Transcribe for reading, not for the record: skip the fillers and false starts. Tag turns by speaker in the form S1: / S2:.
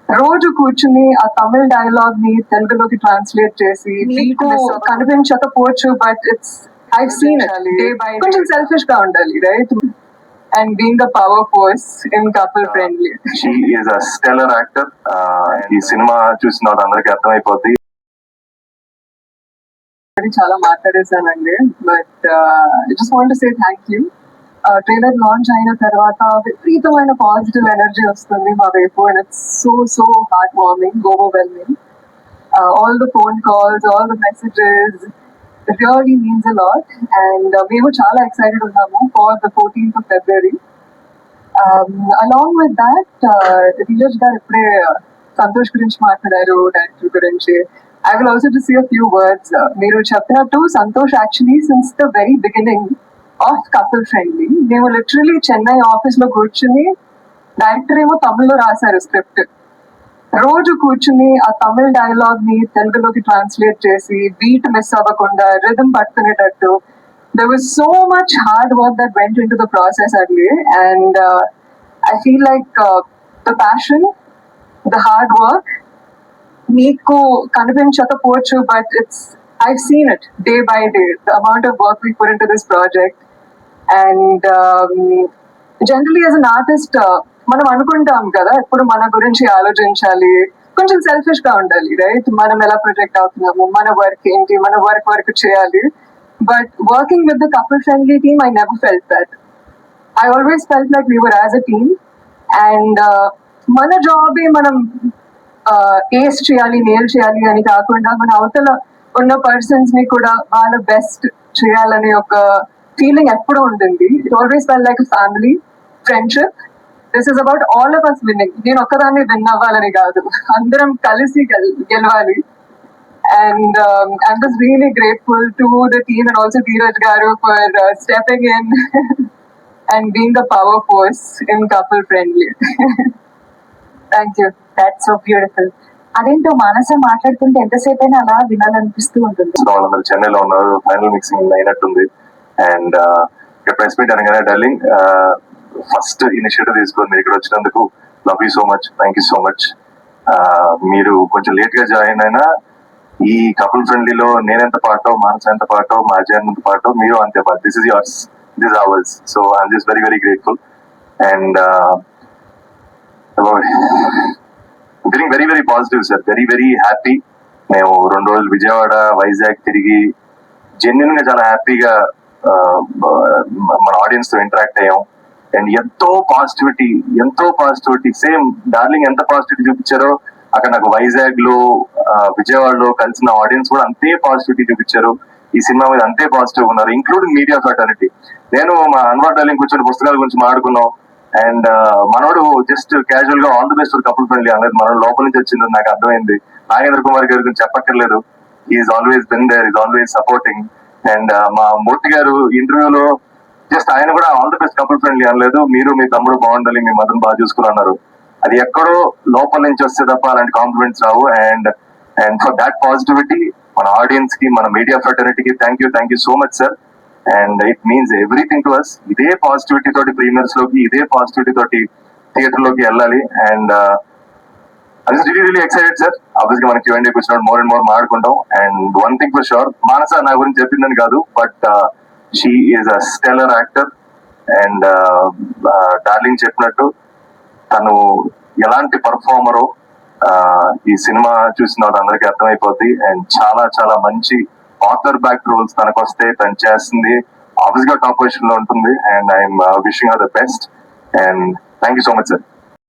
S1: రోజు కూర్చుని ఆ తమిళ డైలాగ్ ని తెలుగులోకి ట్రాన్స్లేట్ చేసి మీకు కనిపించకపోవచ్చు, but it's I seen it కొంచెం సెల్ఫిష్ గా ఉండాలి, right? And being a power force in couple friendly.
S2: She is a stellar actor. ఈ సినిమా చూసిన వాళ్ళు అందరికీ అర్థమైపోద్ది.
S1: చాలా మాట్లాడేసానండి, but I just want to say thank you. Trailer launch అయిన తర్వాత విపరీతమైన పాజిటివ్ ఎనర్జీ వస్తుంది మా వైపు, and it's so heartwarming, overwhelming. All the phone calls, all the messages, it really means a lot, and మేము చాలా excited ఉన్నాము for the 14th of February. Along with that, Dheeraj గారు ఇప్పుడే సంతోష్ గురించి మాట్లాడారు, డైరెక్టర్ గురించి. I will also just say a few words. మీరు చెప్పినట్టు Santosh actually since the very beginning of couple friendly, మేము లిటరలీ చెన్నై ఆఫీస్ లో కూర్చుని, డైరెక్టర్ ఏమో తమిళ్లో రాశారు స్క్రిప్ట్, రోజు కూర్చుని ఆ తమిళ డైలాగ్ ని తెలుగులోకి ట్రాన్స్లేట్ చేసి బీట్ మిస్ అవ్వకుండా rhythm పట్టుకునేటట్టు. There was so much hard work that went into the process early, and I feel like the passion, the hard work మీకు కనిపించకపోవచ్చు, but I've seen it day by day, the amount of work we put into this project. And generally as an artist, మనం అనుకుంటాం కదా ఎప్పుడు మన గురించి ఆలోచించాలి, కొంచెం selfish గా ఉండాలి, రైట్? మనం ఎలా ప్రొజెక్ట్ అవుతున్నాము, మన వర్క్ ఏంటి, మన వర్క్ చేయాలి. But working with the couple friendly team, I never felt that. I always felt like we were as a team, and మన జాబ్ మనం ఏస్ చేయాలి, నేల్ చేయాలి అని కాకుండా మన అవతల ఉన్న పర్సన్స్ ని కూడా వాళ్ళ బెస్ట్ చేయాలనే ఒక ఫీలింగ్ ఎప్పుడూ ఉంటుంది. It always felt like family, friendship. This is about all of us winning. నేను ఒక్కదాన్ని విన్ అవ్వాలని కాదు, అందరం కలిసి గెలవాలి. And I'm just really grateful to the team and also Dheeraj garu for stepping in and being a power force in couple friendly. Thank you.
S3: That's so beautiful. అదేంటో మానస మాట్లాడుతుంటే ఎంతసేపు అయినా అలా వినాలనిపిస్తూ ఉంటుంది.
S2: వాళ్ళందరూ చెన్నైలో ఉన్నారు, ఫైనల్ మిక్సింగ్ అయినట్టుంది. అండ్ ప్రెస్ మీట్ అనగానే డార్లింగ్, ఫస్ట్ ఇనిషియేటివ్ తీసుకొని మీరు ఇక్కడ వచ్చినందుకు love you so much, thank you so much. మీరు కొంచెం లేట్ గా జాయిన్ అయినా ఈ కపుల్ ఫ్రెండ్లీలో నేనెంత పాటో, మానస ఎంత పాటో, మా అజయ్ ఎంత పాటో, మీరు అంతే పాట. This is yours, this is ours. So I'm just very very grateful and feeling very very positive sir, very very happy. మేము 2 రోజులు విజయవాడ, వైజాగ్ తిరిగి జెన్యున్ గా చాలా హ్యాపీగా మన ఆడియన్స్ తో ఇంటరాక్ట్ అయ్యాం. అండ్ ఎంతో పాజిటివిటీ సేమ్ డార్లింగ్ ఎంత పాజిటివిటీ చూపించారో అక్కడ నాకు వైజాగ్ లో, విజయవాడలో కలిసిన ఆడియన్స్ కూడా అంతే పాజిటివిటీ చూపించారు. ఈ సినిమా మీద అంతే పాజిటివ్ ఉన్నారు, ఇంక్లూడింగ్ మీడియా ఫ్రాటర్నిటీ. నేను మా అన్వర్ డార్లింగ్ కూర్చొని పుస్తకాల గురించి మాట్లాడుకున్నాం. అండ్ మనోడు జస్ట్ క్యాజువల్ గా all the best for couple friendly అనేది మనోడు లోపల నుంచి వచ్చిందని నాకు అర్థమైంది. నాగేంద్ర కుమార్ గారి గురించి చెప్పక్కర్లేదు, is always been there, is always supporting. And మా మూర్తి గారు ఇంటర్వ్యూలో జస్ట్ ఆయన కూడా all the best couple friendly అనలేదు, మీరు మీ తమ్ముడు బాగుండాలి, మీ మదన్ బాగా చూసుకుని అన్నారు. అది ఎక్కడో లోపల నుంచి వస్తే తప్ప అలాంటి కాంప్లిమెంట్స్ రావు. అండ్ ఫర్ దాట్ పాజిటివిటీ మన ఆడియన్స్ కి, మన మీడియా ఫ్రెటర్నిటీకి thank you so much sir. And it means everything to us. ఇదే పాజిటివిటీ తోటి ప్రీమియర్స్ లోకి, ఇదే పాజిటివిటీ తోటి థియేటర్ లోకి వెళ్ళాలి. And really excited sir. ఆబ్వియస్గా మనకి Q&A కూర్చున్నప్పుడు మోర్ అండ్ మోర్ మాట్లాడుకుంటాం. And one thing for sure, Manasa నా గురించి చెప్పిందని కాదు, but she is a stellar actor. And darling చెప్పినట్టు తను ఎలాంటి పర్ఫార్మరో ఈ సినిమా చూసిన వాళ్ళు అందరికీ అర్థమైపోద్ది. అండ్ చాలా మంచి ఆథర్ బ్యాక్ రోల్స్ తనకు వస్తే తను చేస్తుంది, ఆబ్వియస్ గా టాప్ పొజిషన్ లో ఉంటుంది. And I'm wishing her the best. And thank you so much sir.